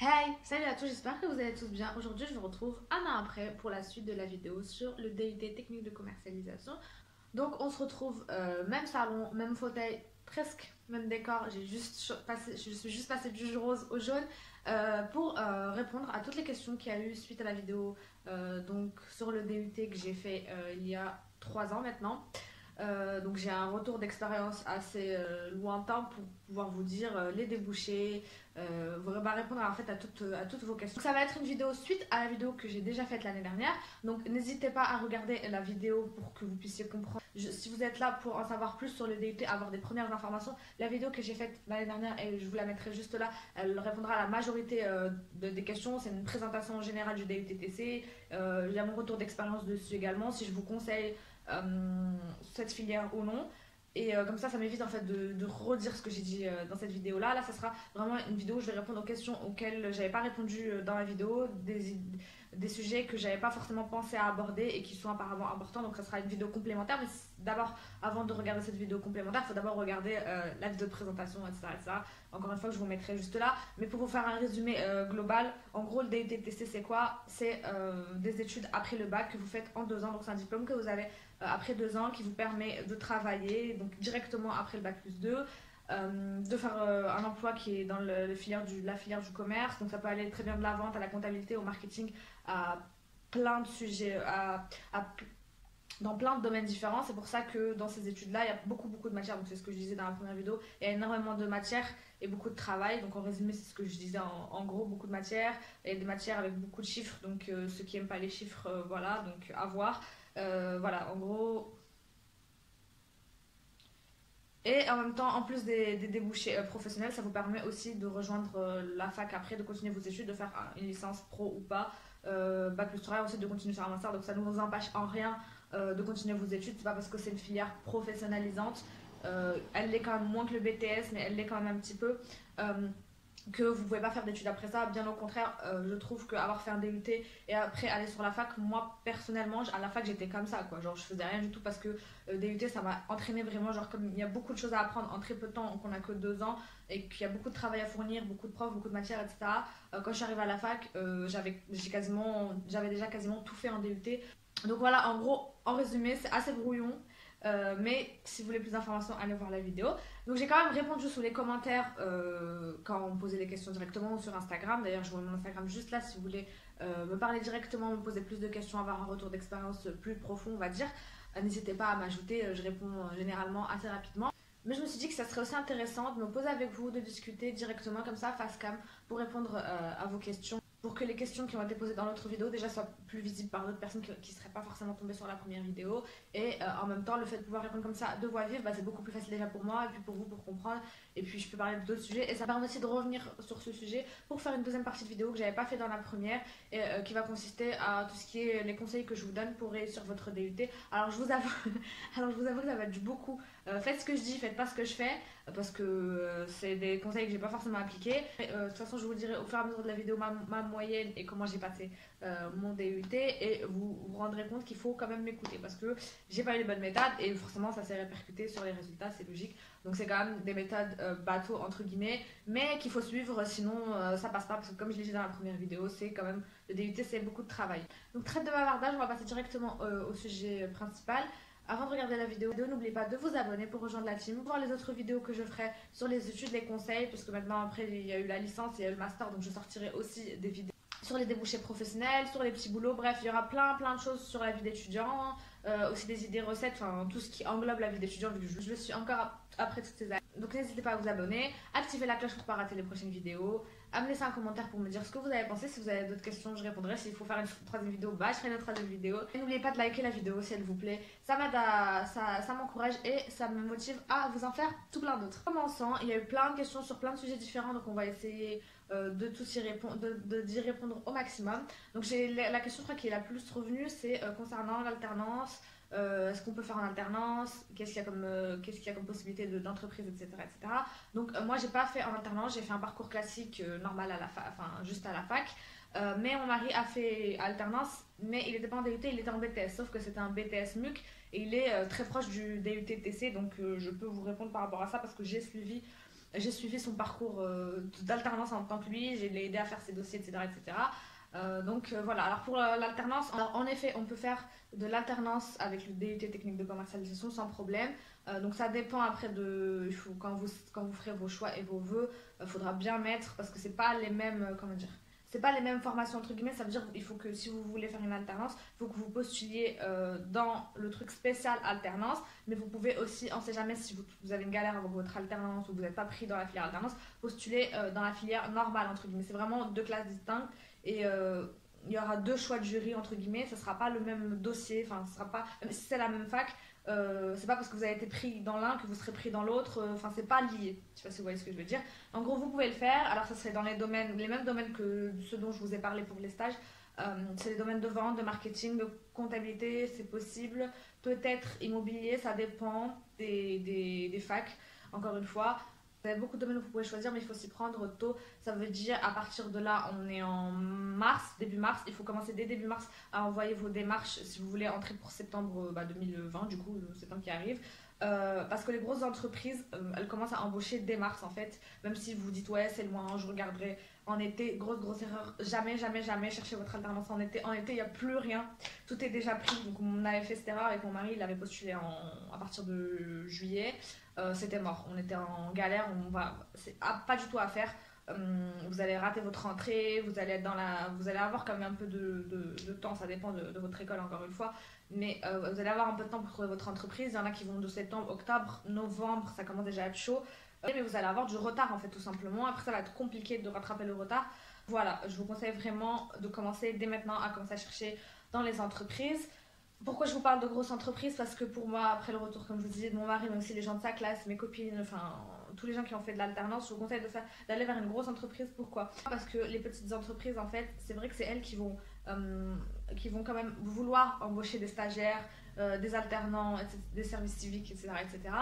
Hey, salut à tous, j'espère que vous allez tous bien. Aujourd'hui, je vous retrouve un an après pour la suite de la vidéo sur le DUT technique de commercialisation. Donc, on se retrouve même salon, même fauteuil, presque même décor. Je suis juste passée du rose au jaune pour répondre à toutes les questions qu'il y a eu suite à la vidéo donc sur le DUT que j'ai fait il y a 3 ans maintenant. Donc j'ai un retour d'expérience assez lointain pour pouvoir vous dire les débouchés, vraiment répondre en fait à toutes vos questions. Donc, ça va être une vidéo suite à la vidéo que j'ai déjà faite l'année dernière. Donc n'hésitez pas à regarder la vidéo pour que vous puissiez comprendre. Si vous êtes là pour en savoir plus sur le DUT, avoir des premières informations, la vidéo que j'ai faite l'année dernière, et je vous la mettrai juste là, elle répondra à la majorité des questions. C'est une présentation générale du DUTTC. Il y a mon retour d'expérience dessus également. Si je vous conseille cette filière ou non. Et comme ça m'évite en fait de redire ce que j'ai dit dans cette vidéo là. Là, ça sera vraiment une vidéo où je vais répondre aux questions auxquelles j'avais pas répondu dans la vidéo, des sujets que j'avais pas forcément pensé à aborder et qui sont apparemment importants. Donc, ça sera une vidéo complémentaire. Mais d'abord, avant de regarder cette vidéo complémentaire, il faut d'abord regarder la vidéo de présentation, etc., etc. Encore une fois, je vous mettrai juste là. Mais pour vous faire un résumé global, en gros, le DUT-TC, c'est quoi? C'est des études après le bac que vous faites en 2 ans. Donc, c'est un diplôme que vous avez après 2 ans qui vous permet de travailler donc directement après le bac plus 2, de faire un emploi qui est dans la filière du commerce. Donc ça peut aller très bien de la vente à la comptabilité, au marketing, à plein de sujets, dans plein de domaines différents. C'est pour ça que dans ces études-là, il y a beaucoup de matières. Donc c'est ce que je disais dans la première vidéo. Il y a énormément de matières et beaucoup de travail. Donc en résumé, c'est ce que je disais en gros, beaucoup de matières. Il y a des matières avec beaucoup de chiffres. Donc ceux qui n'aiment pas les chiffres, voilà, donc à voir. Voilà, en gros. Et en même temps, en plus des débouchés professionnels, ça vous permet aussi de rejoindre la fac après, de continuer vos études, de faire une licence pro ou pas, bac plus 3, ensuite de continuer sur un master. Donc ça ne vous empêche en rien de continuer vos études. C'est pas parce que c'est une filière professionnalisante, elle l'est quand même moins que le BTS, mais elle l'est quand même un petit peu. Que vous pouvez pas faire d'études après ça. Bien au contraire, je trouve qu'avoir fait un DUT et après aller sur la fac, moi personnellement à la fac j'étais comme ça quoi, genre je faisais rien du tout parce que DUT ça m'a entraîné vraiment, genre comme il y a beaucoup de choses à apprendre en très peu de temps, qu'on a que 2 ans et qu'il y a beaucoup de travail à fournir, beaucoup de profs, beaucoup de matières, etc. Quand je suis arrivée à la fac, j'avais déjà quasiment tout fait en DUT. Donc voilà, en gros, en résumé, c'est assez brouillon. Mais si vous voulez plus d'informations, allez voir la vidéo. Donc j'ai quand même répondu sous les commentaires quand on me posait les questions directement sur Instagram. D'ailleurs, je vous mets mon Instagram juste là si vous voulez me parler directement, me poser plus de questions, avoir un retour d'expérience plus profond, on va dire. N'hésitez pas à m'ajouter, je réponds généralement assez rapidement. Mais je me suis dit que ça serait aussi intéressant de me poser avec vous, de discuter directement comme ça, face cam, pour répondre à vos questions, pour que les questions qui ont été posées dans l'autre vidéo déjà soient plus visibles par d'autres personnes qui ne seraient pas forcément tombées sur la première vidéo. Et en même temps, le fait de pouvoir répondre comme ça de voix vive, c'est beaucoup plus facile déjà pour moi et puis pour vous pour comprendre. Et puis je peux parler d'autres sujets et ça permet aussi de revenir sur ce sujet pour faire une deuxième partie de vidéo que j'avais pas fait dans la première et qui va consister à tout ce qui est les conseils que je vous donne pour réussir votre DUT. Alors je vous avoue, alors je vous avoue que ça va être du beaucoup. Faites ce que je dis, faites pas ce que je fais parce que c'est des conseils que j'ai pas forcément appliqués. De toute façon, je vous dirai au fur et à mesure de la vidéo ma moyenne et comment j'ai passé mon DUT et vous vous rendrez compte qu'il faut quand même m'écouter parce que j'ai pas eu les bonnes méthodes et forcément ça s'est répercuté sur les résultats, c'est logique. Donc c'est quand même des méthodes bateau entre guillemets, mais qu'il faut suivre sinon ça passe pas parce que comme je l'ai dit dans la première vidéo, c'est quand même le DUT, c'est beaucoup de travail. Donc trêve de bavardage, on va passer directement au sujet principal. Avant de regarder la vidéo, n'oubliez pas de vous abonner pour rejoindre la team, voir les autres vidéos que je ferai sur les études, les conseils, puisque maintenant après il y a eu la licence, il y a eu le master, donc je sortirai aussi des vidéos sur les débouchés professionnels, sur les petits boulots, bref, il y aura plein de choses sur la vie d'étudiant, aussi des idées recettes, enfin tout ce qui englobe la vie d'étudiant vu que je le suis encore après toutes ces années. Donc n'hésitez pas à vous abonner, activez la cloche pour ne pas rater les prochaines vidéos, à me laisser un commentaire pour me dire ce que vous avez pensé. Si vous avez d'autres questions, je répondrai. S'il faut faire une troisième vidéo, je ferai une troisième vidéo. Et n'oubliez pas de liker la vidéo si elle vous plaît. Ça m'aide ça m'encourage et ça me motive à vous en faire tout plein d'autres. Commençant, il y a eu plein de questions sur plein de sujets différents, donc on va essayer de tous y répondre, d'y répondre au maximum. Donc j'ai la question, je crois, qui est la plus revenue, c'est concernant l'alternance. Est-ce qu'on peut faire en alternance, qu'est-ce qu'il y a comme possibilité d'entreprise, etc. Donc moi j'ai pas fait en alternance, j'ai fait un parcours classique normal à la fac, enfin juste à la fac. Mais mon mari a fait alternance, mais il était pas en DUT, il était en BTS, sauf que c'était un BTS MUC et il est très proche du DUT TC, donc je peux vous répondre par rapport à ça parce que j'ai suivi j'ai suivi son parcours d'alternance en tant que lui, j'ai aidé à faire ses dossiers, etc. etc. Voilà, alors pour l'alternance, en effet, on peut faire de l'alternance avec le DUT technique de commercialisation sans problème. Donc ça dépend après quand vous ferez vos choix et vos vœux, il faudra bien mettre parce que c'est pas les mêmes, comment dire, c'est pas les mêmes formations entre guillemets. Ça veut dire il faut que si vous voulez faire une alternance, il faut que vous postuliez dans le truc spécial alternance, mais vous pouvez aussi, on sait jamais si vous avez une galère avec votre alternance ou vous n'êtes pas pris dans la filière alternance, postuler dans la filière normale entre guillemets. C'est vraiment deux classes distinctes et il y aura deux choix de jury entre guillemets, ce sera pas le même dossier, enfin ce sera pas, même si c'est la même fac, c'est pas parce que vous avez été pris dans l'un que vous serez pris dans l'autre, enfin c'est pas lié, je sais pas si vous voyez ce que je veux dire. En gros vous pouvez le faire, alors ça serait dans les mêmes domaines que ceux dont je vous ai parlé pour les stages. C'est les domaines de vente, de marketing, de comptabilité, c'est possible, peut-être immobilier, ça dépend des facs, encore une fois. Vous avez beaucoup de domaines où vous pouvez choisir, mais il faut s'y prendre tôt. Ça veut dire à partir de là, on est en mars, début mars. Il faut commencer dès début mars à envoyer vos démarches si vous voulez entrer pour septembre 2020, du coup, septembre qui arrive. Parce que les grosses entreprises, elles commencent à embaucher dès mars en fait. Même si vous dites ouais, c'est loin, je regarderai en été. Grosse erreur. Jamais, jamais, jamais cherchez votre alternance en été. En été, il n'y a plus rien. Tout est déjà pris. Donc on avait fait cette erreur avec mon mari. Il avait postulé à partir de juillet. C'était mort. On était en galère. C'est pas du tout à faire. Vous allez rater votre rentrée, vous allez avoir quand même un peu de temps, ça dépend de votre école encore une fois, mais vous allez avoir un peu de temps pour trouver votre entreprise. Il y en a qui vont de septembre, octobre, novembre, ça commence déjà à être chaud, mais vous allez avoir du retard en fait tout simplement. Après ça va être compliqué de rattraper le retard. Voilà, je vous conseille vraiment de commencer dès maintenant à commencer à chercher dans les entreprises. Pourquoi je vous parle de grosses entreprises? Parce que pour moi, après le retour, comme je vous disais, de mon mari, mais aussi les gens de sa classe, mes copines, enfin tous les gens qui ont fait de l'alternance, je vous conseille d'aller vers une grosse entreprise. Pourquoi? Parce que les petites entreprises, en fait, c'est vrai que c'est elles qui vont quand même vouloir embaucher des stagiaires, des alternants, des services civiques, etc. etc.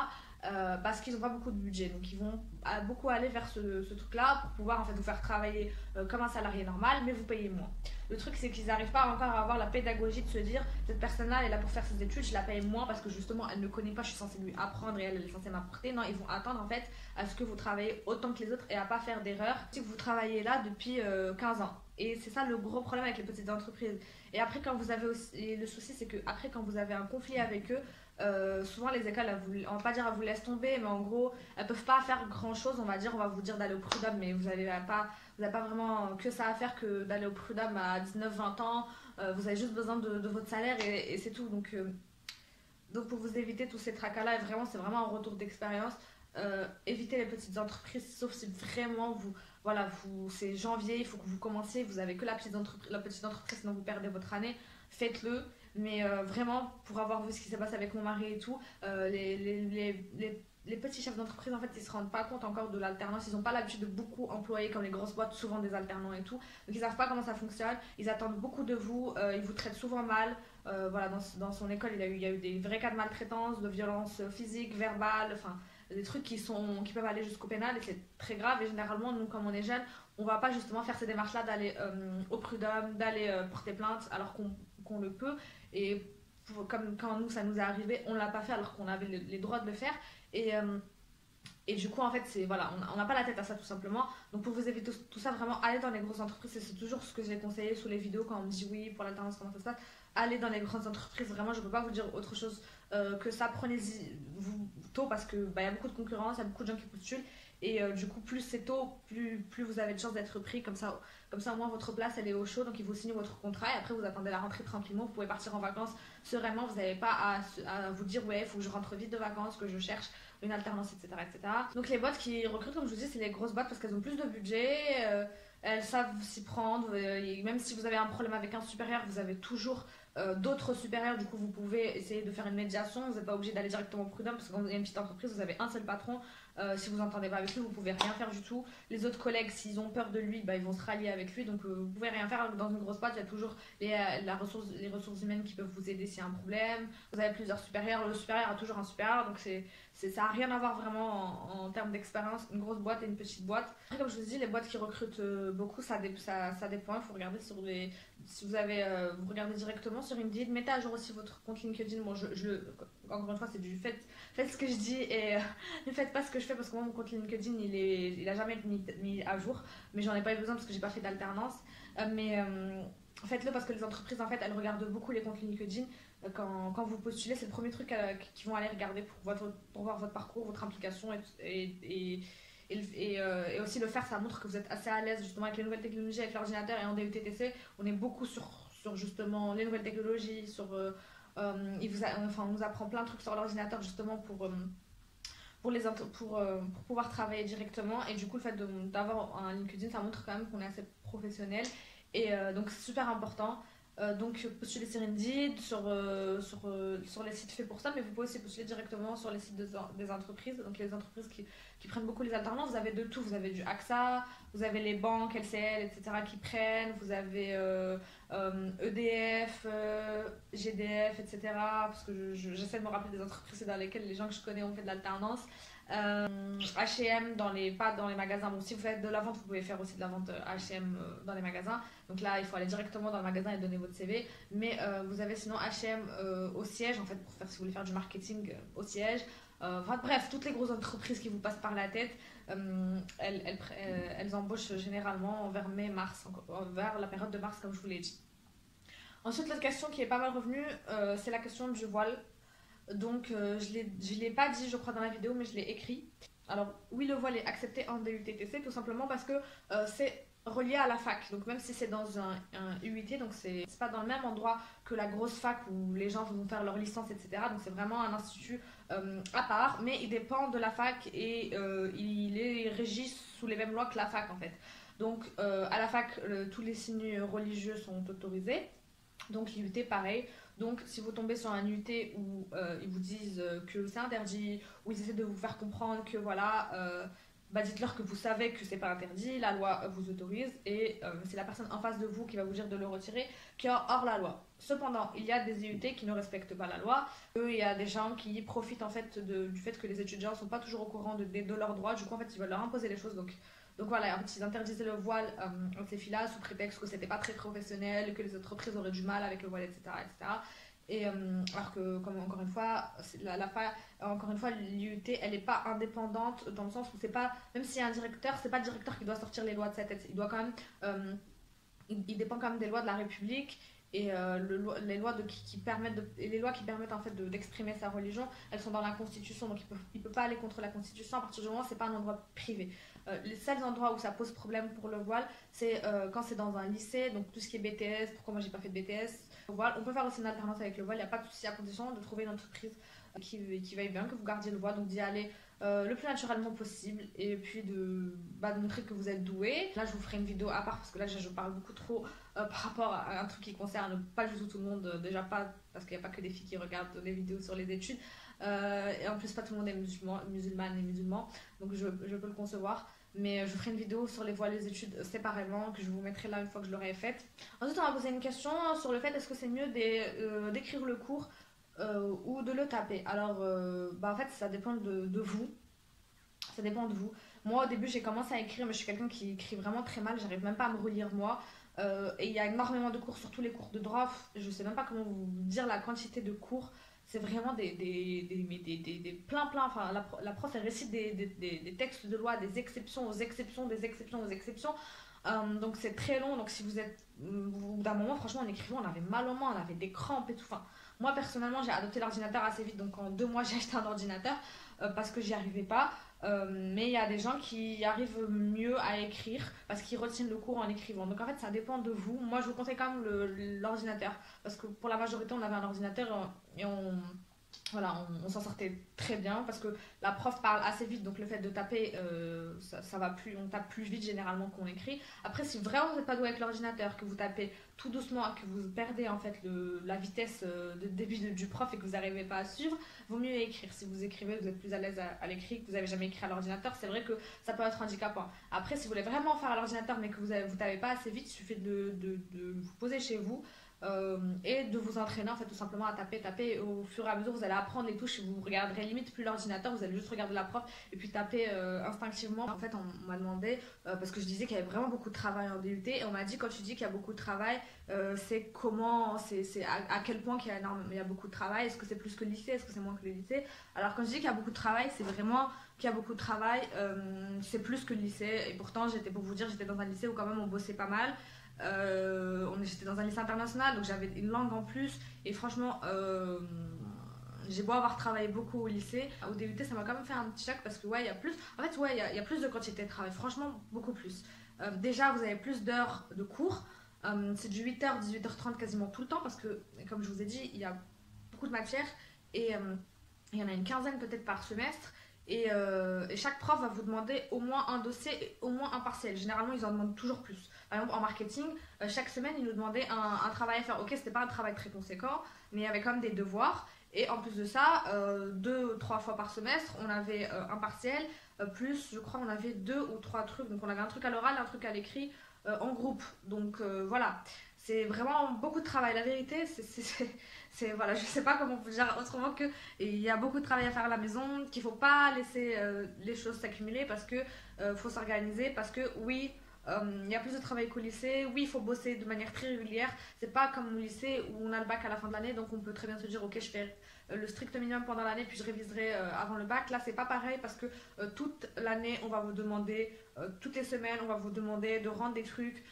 Parce qu'ils n'ont pas beaucoup de budget. Donc ils vont beaucoup aller vers ce truc-là pour pouvoir en fait vous faire travailler comme un salarié normal, mais vous payez moins. Le truc, c'est qu'ils n'arrivent pas encore à avoir la pédagogie de se dire cette personne-là, elle est là pour faire ses études, je la paye moins parce que justement elle ne connaît pas, je suis censée lui apprendre et elle est censée m'apporter. Non, ils vont attendre en fait à ce que vous travaillez autant que les autres et à pas faire d'erreurs si vous travaillez là depuis 15 ans. Et c'est ça le gros problème avec les petites entreprises. Et après, quand vous avez aussi, et le souci, c'est que après, quand vous avez un conflit avec eux, souvent les écoles, on va pas dire elles vous laissent tomber, mais en gros, elles peuvent pas faire grand chose. On va vous dire d'aller au prud'homme, mais vous n'avez pas vraiment que ça à faire que d'aller au prud'homme à 19-20 ans. Vous avez juste besoin de votre salaire et c'est tout. Donc pour vous éviter tous ces tracas-là, et vraiment, c'est vraiment un retour d'expérience. Évitez les petites entreprises, sauf si vraiment c'est janvier, il faut que vous commenciez, vous avez que la petite entreprise, sinon vous perdez votre année, faites-le. Mais vraiment, pour avoir vu ce qui s'est passé avec mon mari et tout, les petits chefs d'entreprise, en fait, ils se rendent pas compte encore de l'alternance. Ils n'ont pas l'habitude de beaucoup employer comme les grosses boîtes, souvent des alternants et tout. Donc ils savent pas comment ça fonctionne. Ils attendent beaucoup de vous. Ils vous traitent souvent mal. Voilà, dans son école, il y a eu des vrais cas de maltraitance, de violence physique, verbale, enfin des trucs qui peuvent aller jusqu'au pénal et c'est très grave. Et généralement, nous, comme on est jeunes, on va pas justement faire ces démarches-là d'aller au prud'homme, d'aller porter plainte alors qu'on le peut. Et comme quand nous, ça nous est arrivé, on l'a pas fait alors qu'on avait les droits de le faire. Et du coup, en fait, on n'a pas la tête à ça tout simplement. Donc, pour vous éviter tout ça, vraiment, allez dans les grosses entreprises. C'est toujours ce que j'ai conseillé sous les vidéos quand on me dit oui, pour l'alternance, comment ça se passe. Allez dans les grandes entreprises. Vraiment, je ne peux pas vous dire autre chose que ça. Prenez-y tôt parce qu'il y a beaucoup de concurrence, il y a beaucoup de gens qui postulent. Et du coup, plus c'est tôt, plus vous avez de chances d'être pris. Comme ça, au moins, votre place, elle est au chaud. Donc, ils vous signent votre contrat. Et après, vous attendez la rentrée tranquillement. Vous pouvez partir en vacances sereinement. Vous n'avez pas à vous dire, ouais, il faut que je rentre vite de vacances, que je cherche une alternance, etc., etc. Donc, les boîtes qui recrutent, comme je vous dis, c'est les grosses boîtes parce qu'elles ont plus de budget. Elles savent s'y prendre. Même si vous avez un problème avec un supérieur, vous avez toujours d'autres supérieurs. Du coup, vous pouvez essayer de faire une médiation. Vous n'êtes pas obligé d'aller directement au prud'homme parce que quand vous avez une petite entreprise, vous avez un seul patron. Si vous n'entendez pas avec lui, vous pouvez rien faire du tout. Les autres collègues, s'ils ont peur de lui, ils vont se rallier avec lui. Donc, vous pouvez rien faire. Dans une grosse boîte, il y a toujours les ressources humaines qui peuvent vous aider s'il y a un problème. Vous avez plusieurs supérieurs. Le supérieur a toujours un supérieur. Donc, ça n'a rien à voir vraiment en termes d'expérience, une grosse boîte et une petite boîte. Après, comme je vous dis, les boîtes qui recrutent beaucoup, ça dépend. Il faut regarder si vous regardez directement sur Indeed. Mettez à jour aussi votre compte LinkedIn. Moi, encore une fois, c'est du faites ce que je dis et ne faites pas ce que je fais parce que moi, mon compte LinkedIn, il a jamais été mis à jour. Mais j'en ai pas eu besoin parce que j'ai pas fait d'alternance. Mais faites-le parce que les entreprises, en fait, elles regardent beaucoup les comptes LinkedIn. Quand vous postulez, c'est le premier truc qu'ils vont aller regarder pour voir votre parcours, votre implication et aussi le faire, ça montre que vous êtes assez à l'aise justement avec les nouvelles technologies, avec l'ordinateur et en DUTTC, on est beaucoup sur justement les nouvelles technologies, on nous apprend plein de trucs sur l'ordinateur justement pour pouvoir travailler directement et du coup le fait d'avoir un LinkedIn ça montre quand même qu'on est assez professionnel et donc c'est super important. Donc postuler sur Indeed, sur les sites faits pour ça, mais vous pouvez aussi postuler directement sur les sites des entreprises, donc les entreprises qui prennent beaucoup les alternants. Vous avez de tout, vous avez du AXA, vous avez les banques, LCL, etc. qui prennent, vous avez EDF, GDF, etc. Parce que j'essaie de me rappeler des entreprises dans lesquelles les gens que je connais ont fait de l'alternance. H&M pas dans les magasins. Bon, si vous faites de la vente, vous pouvez faire aussi de la vente H&M dans les magasins. Donc là, il faut aller directement dans le magasin et donner votre CV. Mais vous avez sinon H&M au siège, en fait, si vous voulez faire du marketing au siège. Bref, toutes les grosses entreprises qui vous passent par la tête, elles embauchent généralement vers mai-mars, vers la période de mars, comme je vous l'ai dit. Ensuite, l'autre question qui est pas mal revenue, c'est la question du voile. Donc, je l'ai pas dit, je crois, dans la vidéo, mais je l'ai écrit. Alors, oui, le voile est accepté en DUTTC, tout simplement parce que c'est relié à la fac. Donc, même si c'est dans un UIT, donc c'est pas dans le même endroit que la grosse fac où les gens vont faire leur licence, etc. Donc, c'est vraiment un institut à part, mais il dépend de la fac et il est régi sous les mêmes lois que la fac, en fait. Donc, à la fac, tous les signes religieux sont autorisés. Donc, l'IUT, pareil. Donc, si vous tombez sur un UT où ils vous disent que c'est interdit, où ils essaient de vous faire comprendre que voilà, dites-leur que vous savez que c'est pas interdit, la loi vous autorise, et c'est la personne en face de vous qui va vous dire de le retirer, qui est hors la loi. Cependant, il y a des IUT qui ne respectent pas la loi. Il y a des gens qui profitent en fait du fait que les étudiants ne sont pas toujours au courant de leurs droits. Du coup, en fait, ils veulent leur imposer les choses. Donc voilà, en fait, ils interdisaient le voile dans ces filles-là sous prétexte que c'était pas très professionnel, que les entreprises auraient du mal avec le voile, etc. etc. Et alors que, comme encore une fois, l'IUT, elle n'est pas indépendante dans le sens où c'est pas, même s'il y a un directeur, c'est pas le directeur qui doit sortir les lois de sa tête. Il doit quand même, il dépend quand même des lois de la République. Et les lois qui permettent en fait d'exprimer sa religion, elles sont dans la Constitution, donc il peut pas aller contre la Constitution à partir du moment où c'est pas un endroit privé. Les seuls endroits où ça pose problème pour le voile, c'est quand c'est dans un lycée, donc tout ce qui est BTS. Pourquoi moi j'ai pas fait de BTS? Voile. On peut faire aussi une alternance avec le voile, il n'y a pas de souci à condition de trouver une entreprise qui veuille bien que vous gardiez le voile, donc d'y aller le plus naturellement possible et puis de montrer que vous êtes doué. Là, je vous ferai une vidéo à part parce que là, je parle beaucoup trop par rapport à un truc qui concerne pas du tout le monde, déjà pas parce qu'il n'y a pas que des filles qui regardent les vidéos sur les études et en plus pas tout le monde est musulmane et musulman, donc je peux le concevoir. Mais je ferai une vidéo sur les voiles et les études séparément, que je vous mettrai là une fois que je l'aurai faite. Ensuite, on va poser une question sur le fait est-ce que c'est mieux d'écrire le cours ou de le taper. Alors, en fait, ça dépend de vous. Ça dépend de vous. Moi, au début, j'ai commencé à écrire, mais je suis quelqu'un qui écrit vraiment très mal. J'arrive même pas à me relire moi. Et il y a énormément de cours, surtout les cours de droit. Je sais même pas comment vous dire la quantité de cours. C'est vraiment des plein. Enfin, la prof, elle récite des textes de loi, des exceptions aux exceptions, des exceptions aux exceptions. Donc c'est très long. Donc si vous êtes. Au bout d'un moment, franchement, en écrivant, on avait mal aux mains, on avait des crampes et tout. Enfin, moi, personnellement, j'ai adopté l'ordinateur assez vite. Donc en 2 mois, j'ai acheté un ordinateur parce que j'y arrivais pas. Mais il y a des gens qui arrivent mieux à écrire parce qu'ils retiennent le cours en écrivant. Donc en fait, ça dépend de vous. Moi, je vous conseille quand même l'ordinateur parce que pour la majorité, on avait un ordinateur et on s'en sortait très bien parce que la prof parle assez vite, donc le fait de taper, ça va plus, on tape plus vite généralement qu'on écrit. Après, si vraiment vous n'êtes pas doué avec l'ordinateur, que vous tapez tout doucement, que vous perdez en fait la vitesse de début du prof et que vous n'arrivez pas à suivre, vaut mieux écrire. Si vous écrivez, vous êtes plus à l'aise à l'écrit, que vous n'avez jamais écrit à l'ordinateur, c'est vrai que ça peut être handicapant. Après, si vous voulez vraiment faire à l'ordinateur mais que vous n'avez pas assez vite, il suffit de vous poser chez vous, et de vous entraîner en fait tout simplement à taper et au fur et à mesure vous allez apprendre les touches, vous regarderez limite plus l'ordinateur, vous allez juste regarder la prof et puis taper instinctivement. En fait on m'a demandé, parce que je disais qu'il y avait vraiment beaucoup de travail en DUT et on m'a dit quand tu dis qu'il y a beaucoup de travail, c'est comment, c'est à quel point il y a beaucoup de travail, est-ce que c'est plus que le lycée, est-ce que c'est moins que le lycée. Alors quand je dis qu'il y a beaucoup de travail, c'est vraiment qu'il y a beaucoup de travail, c'est plus que le lycée et pourtant pour vous dire j'étais dans un lycée où quand même on bossait pas mal. J'étais dans un lycée international donc j'avais une langue en plus et franchement j'ai beau avoir travaillé beaucoup au lycée, au DUT ça m'a quand même fait un petit choc parce que ouais il y a plus, en fait ouais il y a plus de quantité de travail, franchement beaucoup plus. Déjà vous avez plus d'heures de cours, c'est du 8h 18h30 quasiment tout le temps parce que comme je vous ai dit il y a beaucoup de matières et il y en a une quinzaine peut-être par semestre et chaque prof va vous demander au moins un dossier et au moins un partiel. Généralement, ils en demandent toujours plus. Par exemple, en marketing, chaque semaine, ils nous demandaient un travail à faire. Ok, c'était pas un travail très conséquent, mais il y avait quand même des devoirs. Et en plus de ça, 2 ou 3 fois par semestre, on avait un partiel, plus, je crois, on avait 2 ou 3 trucs. Donc, on avait un truc à l'oral, un truc à l'écrit en groupe. Donc, voilà. C'est vraiment beaucoup de travail. La vérité, voilà, je sais pas comment vous dire autrement que il y a beaucoup de travail à faire à la maison, qu'il faut pas laisser les choses s'accumuler parce que faut s'organiser, parce que oui, il y a plus de travail qu'au lycée, oui, il faut bosser de manière très régulière. C'est pas comme au lycée où on a le bac à la fin de l'année, donc on peut très bien se dire, ok, je fais le strict minimum pendant l'année, puis je réviserai avant le bac. Là, c'est pas pareil parce que toute l'année, on va vous demander, toutes les semaines, on va vous demander de rendre des trucs,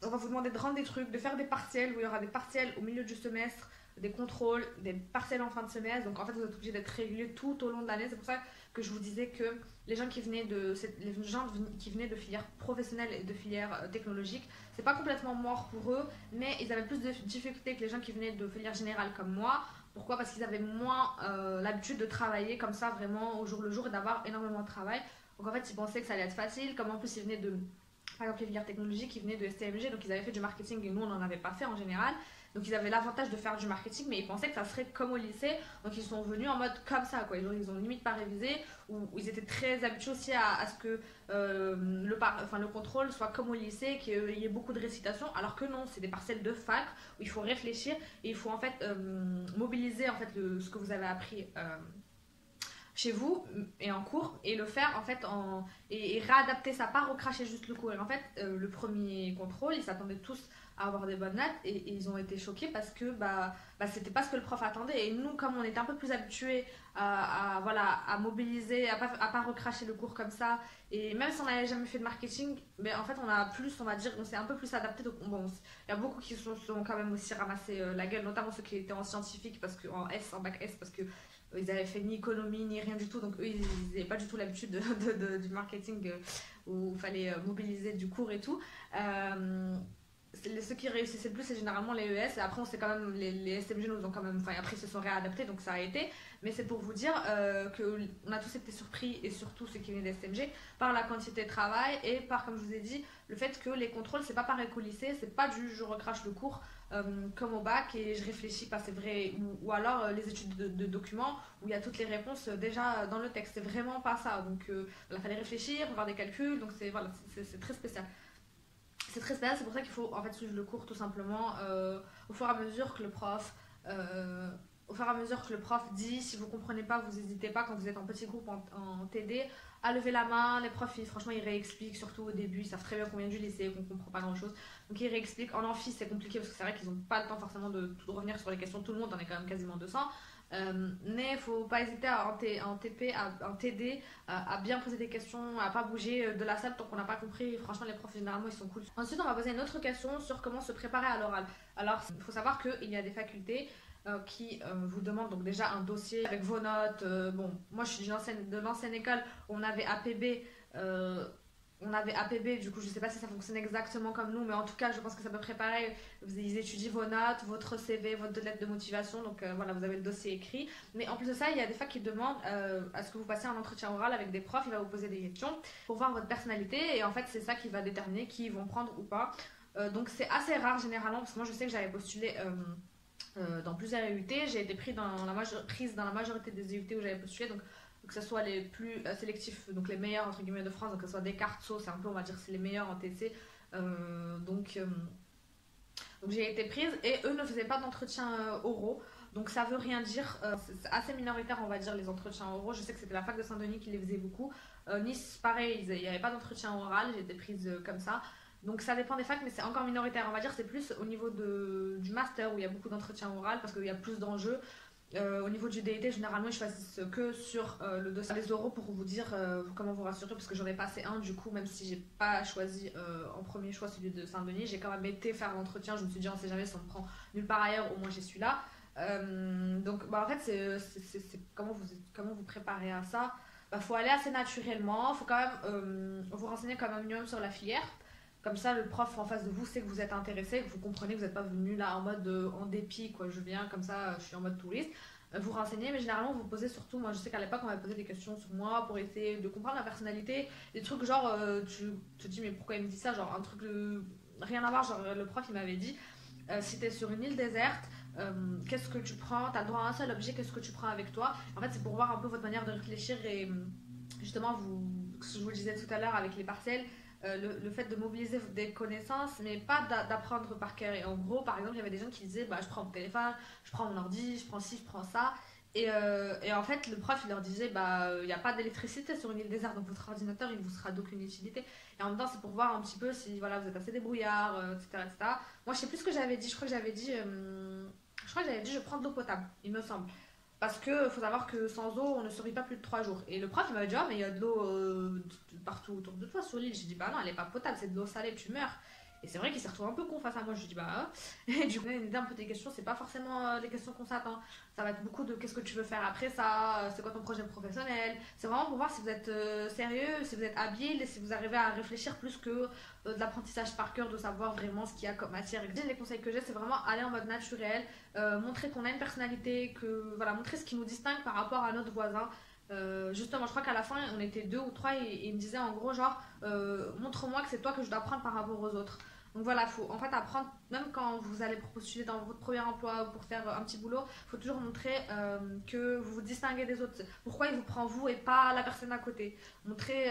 on va vous demander de rendre des trucs, de faire des partiels, où il y aura des partiels au milieu du semestre, des contrôles, des partiels en fin de semestre. Donc en fait, vous êtes obligé d'être régulier tout au long de l'année. C'est pour ça que je vous disais que les gens qui venaient de filières professionnelles et de filières technologiques, c'est pas complètement mort pour eux, mais ils avaient plus de difficultés que les gens qui venaient de filières générales comme moi. Pourquoi? Parce qu'ils avaient moins l'habitude de travailler comme ça vraiment au jour le jour et d'avoir énormément de travail. Donc en fait, ils pensaient que ça allait être facile, comme en plus ils venaient de par exemple les filières technologiques qui venaient de STMG, donc ils avaient fait du marketing et nous on n'en avait pas fait en général. Donc ils avaient l'avantage de faire du marketing, mais ils pensaient que ça serait comme au lycée. Donc ils sont venus en mode comme ça, quoi. Ils ont limite pas révisé, ou ils étaient très habitués aussi à ce que le contrôle soit comme au lycée, qu'il y ait beaucoup de récitation, alors que non, c'est des parcelles de fac où il faut réfléchir et il faut en fait mobiliser en fait ce que vous avez appris. Chez vous et en cours et le faire en fait et réadapter ça, pas recracher juste le cours. Et en fait, le premier contrôle, ils s'attendaient tous à avoir des bonnes notes et ils ont été choqués parce que c'était pas ce que le prof attendait. Et nous, comme on était un peu plus habitués voilà, à mobiliser, à pas recracher le cours comme ça, et même si on n'avait jamais fait de marketing, mais en fait, on a plus, on va dire, on s'est un peu plus adapté. Donc, bon, il y a beaucoup qui sont quand même aussi ramassé la gueule, notamment ceux qui étaient en scientifique, parce que en bac S, parce que ils avaient fait ni économie ni rien du tout, donc eux ils n'avaient pas du tout l'habitude du marketing où il fallait mobiliser du cours et tout. Ceux qui réussissaient le plus c'est généralement les ES et après on sait quand même les SMG nous ont quand même, enfin après ils se sont réadaptés donc ça a été, mais c'est pour vous dire qu'on a tous été surpris et surtout ceux qui venaient des SMG par la quantité de travail et par, comme je vous ai dit, le fait que les contrôles c'est pas pareil qu'au lycée, c'est pas du je recrache le cours comme au bac et je réfléchis pas, c'est vrai, ou alors les études de documents où il y a toutes les réponses déjà dans le texte, c'est vraiment pas ça, donc il fallait réfléchir, faire des calculs, donc c'est voilà, c'est très spécial. C'est très spécial, c'est pour ça qu'il faut en fait suivre le cours tout simplement au fur et à mesure que le prof au fur et à mesure que le prof dit, si vous comprenez pas, vous n'hésitez pas quand vous êtes en petit groupe en TD à lever la main. Les profs, franchement, ils réexpliquent, surtout au début, ils savent très bien qu'on vient du lycée, qu'on comprend pas grand chose. Donc ils réexpliquent. En amphi, c'est compliqué parce que c'est vrai qu'ils n'ont pas le temps forcément de revenir sur les questions. Tout le monde, on est quand même quasiment 200. Mais il faut pas hésiter en TP, en TD, à bien poser des questions, à pas bouger de la salle tant qu'on n'a pas compris. Franchement, les profs, généralement, ils sont cool. Ensuite, on va poser une autre question sur comment se préparer à l'oral. Alors, il faut savoir qu'il y a des facultés qui vous demandent donc déjà un dossier avec vos notes. Bon, moi, je suis de l'ancienne école, on avait APB. Du coup je sais pas si ça fonctionne exactement comme nous, mais en tout cas je pense que ça peut préparer. Ils étudient vos notes, votre CV, votre lettre de motivation, donc voilà, vous avez le dossier écrit. Mais en plus de ça, il y a des fois qui demandent à ce que vous passiez un entretien oral avec des profs, il va vous poser des questions pour voir votre personnalité, et en fait c'est ça qui va déterminer qui ils vont prendre ou pas. Donc c'est assez rare généralement, parce que moi je sais que j'avais postulé dans plusieurs EUT, j'ai été prise dans la majorité des EUT où j'avais postulé, donc que ce soit les plus sélectifs, donc les meilleurs entre guillemets de France, donc que ce soit Descartes, Sceaux, c'est un peu, on va dire, c'est les meilleurs en TC. Donc Donc j'ai été prise et eux ne faisaient pas d'entretien oraux. Donc ça veut rien dire, c'est assez minoritaire on va dire les entretiens oraux. Je sais que c'était la fac de Saint-Denis qui les faisait beaucoup. Nice pareil, il n'y avait pas d'entretien oral, j'ai été prise comme ça. Donc ça dépend des facs mais c'est encore minoritaire on va dire, c'est plus au niveau du master où il y a beaucoup d'entretiens oral parce qu'il y a plus d'enjeux. Au niveau du DET, généralement, ils choisissent que sur le dossier. Les oraux pour vous dire comment vous rassurer, parce que j'en ai passé un, du coup, même si j'ai pas choisi en premier choix celui de Saint-Denis, j'ai quand même été faire l'entretien. Je me suis dit, on sait jamais si on me prend nulle part ailleurs, au moins j'y suis là. Donc, bah, en fait, c'est comment vous préparez à ça. Bah, faut aller assez naturellement, faut quand même vous renseigner quand même un minimum sur la filière. Comme ça, le prof en face de vous sait que vous êtes intéressé, que vous comprenez que vous n'êtes pas venu là en mode en dépit, quoi. Je viens comme ça, je suis en mode touriste. Vous renseignez, mais généralement vous posez surtout, moi je sais qu'à l'époque on m'avait posé des questions sur moi pour essayer de comprendre la personnalité, des trucs genre tu te dis mais pourquoi il me dit ça, genre un truc rien à voir, genre le prof il m'avait dit si t'es sur une île déserte, qu'est-ce que tu prends, t'as le droit à un seul objet, qu'est-ce que tu prends avec toi. En fait c'est pour voir un peu votre manière de réfléchir et justement je vous le disais tout à l'heure avec les partiels, le fait de mobiliser des connaissances, mais pas d'apprendre par cœur. Et en gros, par exemple, il y avait des gens qui disaient bah, je prends mon téléphone, je prends mon ordi, je prends ci, je prends ça. Et en fait, le prof il leur disait bah il n'y a pas d'électricité sur une île déserte, donc votre ordinateur il vous sera d'aucune utilité. Et en même temps, c'est pour voir un petit peu si voilà, vous êtes assez débrouillard, etc., etc. Moi, je sais plus ce que j'avais dit, je crois que j'avais dit je prends de l'eau potable, il me semble. Parce que faut savoir que sans eau, on ne survit pas plus de 3 jours. Et le prof, il m'avait dit, ah, mais il y a de l'eau partout autour de toi sur l'île. J'ai dit, bah non, elle est pas potable, c'est de l'eau salée, tu meurs. Et c'est vrai qu'il s'est retrouvé un peu con face à moi. Je lui dis, bah. Et du coup, il me dit un peu tes questions, c'est pas forcément les questions qu'on s'attend. Ça va être beaucoup de qu'est-ce que tu veux faire après ça, c'est quoi ton projet professionnel. C'est vraiment pour voir si vous êtes sérieux, si vous êtes habile et si vous arrivez à réfléchir plus que de l'apprentissage par cœur, de savoir vraiment ce qu'il y a comme matière. Et les conseils que j'ai, c'est vraiment aller en mode naturel, montrer qu'on a une personnalité, que voilà, montrer ce qui nous distingue par rapport à notre voisin. Justement, je crois qu'à la fin, on était deux ou trois et il me disait en gros, genre, montre-moi que c'est toi que je dois prendre par rapport aux autres. Donc voilà, il faut en fait apprendre, même quand vous allez postuler dans votre premier emploi ou pour faire un petit boulot, il faut toujours montrer que vous vous distinguez des autres. Pourquoi il vous prend vous et pas la personne à côté. Montrer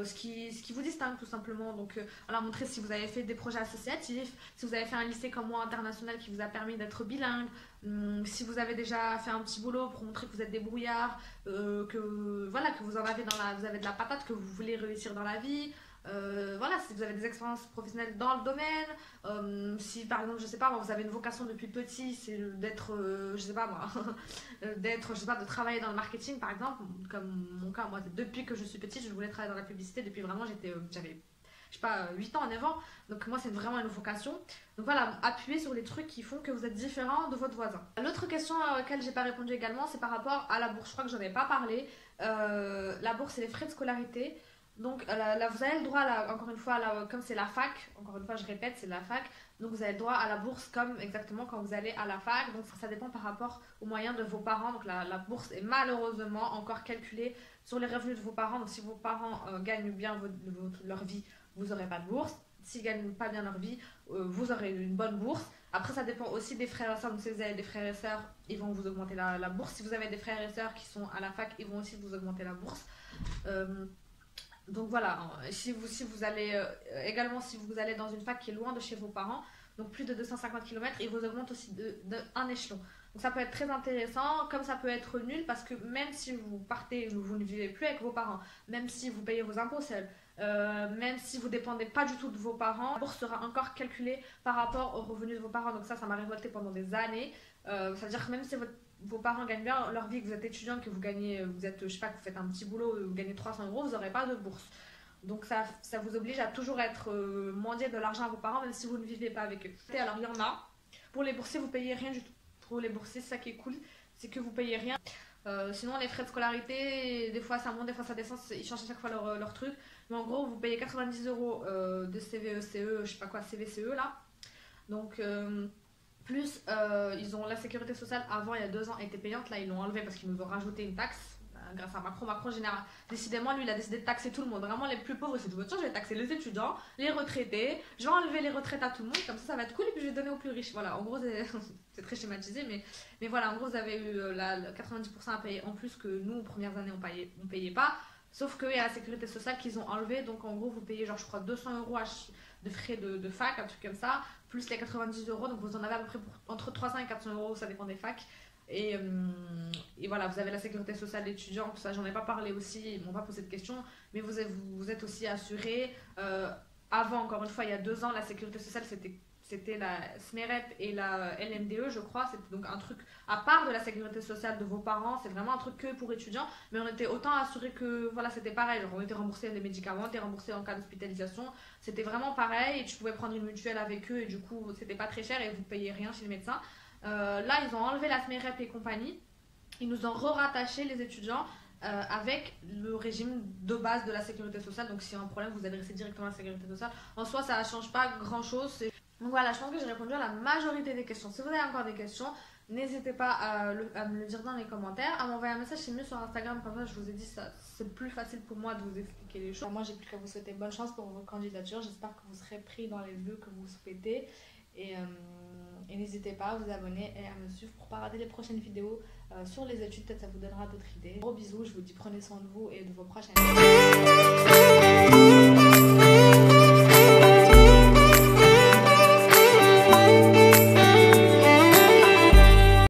ce qui vous distingue tout simplement. Donc voilà, montrer si vous avez fait des projets associatifs, si vous avez fait un lycée comme moi international qui vous a permis d'être bilingue, si vous avez déjà fait un petit boulot pour montrer que vous êtes débrouillard, que voilà, que vous en avez vous avez de la patate, que vous voulez réussir dans la vie. Voilà, si vous avez des expériences professionnelles dans le domaine, si par exemple, je sais pas, moi, vous avez une vocation depuis petit, c'est d'être, je sais pas moi, d'être, je sais pas, de travailler dans le marketing par exemple, comme mon cas, moi, depuis que je suis petite, je voulais travailler dans la publicité, depuis vraiment, j'avais, je sais pas, 8 ans, 9 ans, donc moi, c'est vraiment une vocation. Donc voilà, appuyez sur les trucs qui font que vous êtes différent de votre voisin. L'autre question à laquelle j'ai pas répondu également, c'est par rapport à la bourse. Je crois que j'en ai pas parlé. La bourse et les frais de scolarité. Donc là, vous avez le droit, encore une fois, comme c'est la fac, encore une fois je répète, c'est la fac, donc vous avez le droit à la bourse comme exactement quand vous allez à la fac, donc ça dépend par rapport aux moyens de vos parents, donc la bourse est malheureusement encore calculée sur les revenus de vos parents, donc si vos parents gagnent bien leur vie, vous n'aurez pas de bourse, s'ils ne gagnent pas bien leur vie, vous aurez une bonne bourse. Après ça dépend aussi des frères et sœurs, donc si vous avez des frères et sœurs, ils vont vous augmenter la bourse, si vous avez des frères et sœurs qui sont à la fac, ils vont aussi vous augmenter la bourse. Donc voilà, si vous allez également si vous allez dans une fac qui est loin de chez vos parents, donc plus de 250 km, ils vous augmentent aussi un échelon. Donc ça peut être très intéressant, comme ça peut être nul parce que même si vous partez, vous ne vivez plus avec vos parents, même si vous payez vos impôts seuls, même si vous dépendez pas du tout de vos parents, la bourse sera encore calculée par rapport aux revenus de vos parents. Donc ça m'a révolté pendant des années. Ça veut dire que même si vos parents gagnent bien leur vie, que vous êtes étudiant, que vous êtes, je sais pas, que vous faites un petit boulot, vous gagnez 300 euros, vous n'aurez pas de bourse. Donc ça vous oblige à toujours être mendier de l'argent à vos parents, même si vous ne vivez pas avec eux. Et alors il y en a, pour les boursiers, vous payez rien du tout. Pour les boursiers, c'est ça qui est cool, c'est que vous payez rien. Sinon les frais de scolarité, des fois ça monte, des fois ça descend, ils changent à chaque fois leur truc. Mais en gros, vous payez 90 euros de CVE, je sais pas quoi, CVCE là. Donc... plus, ils ont la sécurité sociale avant, il y a 2 ans, était payante. Là, ils l'ont enlevé parce qu'ils nous ont rajouté une taxe. Grâce à Macron. Macron, général, décidément, lui, il a décidé de taxer tout le monde. Vraiment, les plus pauvres, c'est tout. Tiens, je vais taxer les étudiants, les retraités. Je vais enlever les retraites à tout le monde. Comme ça va être cool. Et puis, je vais donner aux plus riches. Voilà, en gros, c'est très schématisé. Mais voilà, en gros, vous avez eu 90% à payer en plus que nous, aux premières années, on payait pas. Sauf qu'il y a la sécurité sociale qu'ils ont enlevé. Donc, en gros, vous payez, genre, je crois, 200 euros de frais de fac, un truc comme ça, plus les 90 €, donc vous en avez à peu près pour, entre 300 et 400 €, ça dépend des facs. Et, voilà, vous avez la sécurité sociale d'étudiants, tout ça, j'en ai pas parlé aussi, ils m'ont pas posé de questions, mais vous êtes aussi assuré. Avant, encore une fois, il y a 2 ans, la sécurité sociale, c'était la SMEREP et la LMDE, je crois. C'était donc un truc à part de la sécurité sociale de vos parents. C'est vraiment un truc que pour étudiants. Mais on était autant assurés que voilà, c'était pareil. Genre, on était remboursé les médicaments, on était remboursé en cas d'hospitalisation. C'était vraiment pareil. Et tu pouvais prendre une mutuelle avec eux. Et du coup, c'était pas très cher et vous payez rien chez le médecin. Là, ils ont enlevé la SMEREP et compagnie. Ils nous ont re-rattaché les étudiants avec le régime de base de la sécurité sociale. Donc, s'il y a un problème, vous adressez directement à la sécurité sociale. En soi, ça ne change pas grand-chose. Donc voilà, je pense que j'ai répondu à la majorité des questions. Si vous avez encore des questions, n'hésitez pas à me le dire dans les commentaires, à m'envoyer un message, c'est mieux sur Instagram, comme ça je vous ai dit, c'est plus facile pour moi de vous expliquer les choses. Moi j'ai plus qu'à vous souhaiter bonne chance pour vos candidatures, j'espère que vous serez pris dans les lieux que vous souhaitez. Et n'hésitez pas à vous abonner et à me suivre pour ne pas rater les prochaines vidéos sur les études, peut-être ça vous donnera d'autres idées. Gros bisous, je vous dis prenez soin de vous et de vos proches amis.